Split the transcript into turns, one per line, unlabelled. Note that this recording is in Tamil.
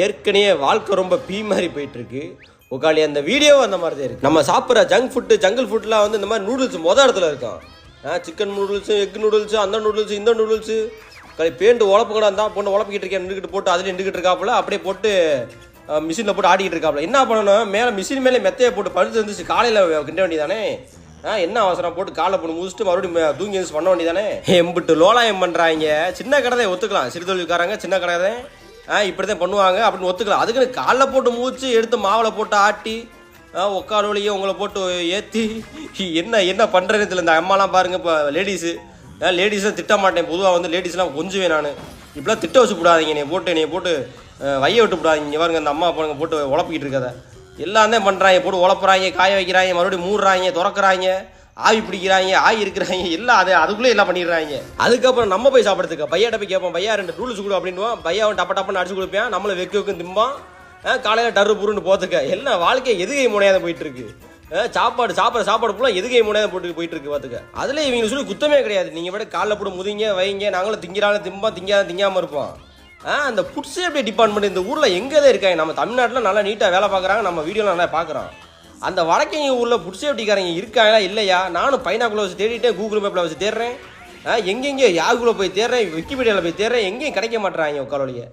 ஏற்கனவே வாழ்க்கை ரொம்ப பீ மாதிரி போயிட்டுருக்கு. உக்காளி அந்த வீடியோ அந்த மாதிரி தான் இருக்குது. நம்ம சாப்பிட்ற ஜங்க் ஃபுட்டு ஜங்கிள் ஃபுட்லாம் வந்து இந்த மாதிரி நூடுல்ஸ் மொதல் இடத்துல இருக்கும். சிக்கன் நூடுல்ஸு, எக் நூடுல்ஸு, அந்த நூடுல்ஸு, இந்த நூடுல்ஸு, பேண்டு உழப்பு கூட இருந்தால் பொண்ணு உழப்பிக்கிட்டு இருக்கேன் நின்றுக்கிட்டு போட்டு அதில் நின்றுக்கிட்டு இருக்காப்புல, அப்படியே போட்டு மிஷினில் போட்டு ஆடிக்கிட்டு இருக்காப்புல. என்ன பண்ணணும், மேலே மிஷின் மேலே மெத்தையை போட்டு படுத்து இருந்துச்சு, காலையில் கிண்ட வேண்டியதானே. என்ன அவசரம், போட்டு காலை போட்டு முடிச்சுட்டு மறுபடியும் தூங்கி யூஸ் பண்ண வேண்டியதானே. எம்பிட்டு லோலாயம் பண்ணுறாங்க. சின்ன கடை ஒத்துக்கலாம், சிறு தொழில்காரங்க சின்ன கடை தான் இப்படி தான் பண்ணுவாங்க அப்படின்னு ஒத்துக்கலாம். அதுக்குன்னு காலைல போட்டு மூச்சு எடுத்து மாவில் போட்டு ஆட்டி உட்கால் வழியே உங்களை போட்டு ஏற்றி என்ன என்ன பண்ணுறேன்னு தெரியல. இந்த அம்மாலாம் பாருங்கள், இப்போ லேடிஸும் திட்ட மாட்டேன். பொதுவாக வந்து லேடிஸ்லாம் கொஞ்சுவேன் நான். இப்படிலாம் திட்ட வச்சு விடாதீங்க, என்னை போட்டு வைய விட்டு விடாதீங்க. இங்கே பாருங்க, அந்த அம்மா பாருங்க போட்டு உழப்பிக்கிட்டு இருக்காத. எல்லாம் தான் பண்ணுறாங்க, போட்டு உழப்புறாங்க, காய வைக்கிறாங்க, மறுபடியும் மூடுறாங்க, திறக்கிறாங்க, ஆவி பிடிக்கிறாங்க, ஆவி இருக்கிறாங்க, எல்லாம் அதுக்குள்ளே எல்லாம் பண்ணிடுறாங்க. அதுக்கப்புறம் நம்ம போய் சாப்பிட்றதுக்கு பையாட்ட போய் கேட்போம், பையா 2 நூடுல்ஸ் கொடு அப்படின்னுவோம். பையா அவன் டப்பன்னு அடிச்சு கொடுப்பேன், நம்மளை வெக்கும் திம்பான். காலையில் டரு புருன்னு போத்துக்க. எல்லாம் வாழ்க்கை எதுகை முனையாத போயிட்டு இருக்கு. சாப்பாடு ஃபுல்லாக எதுகை முனையாத போயிட்டு இருக்கு பார்த்துக்க. அதில் இவங்க சொல்லி குத்தமே கிடையாது. நீங்கள் விட காலைல போட்டு முதிங்க வைங்க, நாங்களும் திங்கிறாலும் திங்காமல் இருப்போம். அந்த ஃபுட் சேஃப்டி டிபார்ட்மெண்ட் இந்த ஊரில் எங்கே தான் இருக்காங்க. நம்ம தமிழ்நாட்டில் நல்லா நீட்டாக வேலை பார்க்குறாங்க, நம்ம வீடியோவில் நல்லா பார்க்குறோம். அந்த வடக்கங்க ஊரில் ஃபுட் சேஃப்டிக்காரங்க இருக்காங்களா இல்லையா? நானும் பைனாக்குள்ளே வச்சு தேடிட்டேன், கூகுள் மேப்பில் வச்சு தேடுறேன், எங்கெங்கே யாகுள்ள போய் தேடுறேன், விக்கிபீடியாவில் போய் தேடுறேன், எங்கேயும் கிடைக்க மாட்டேறாங்க உட்காலோடைய.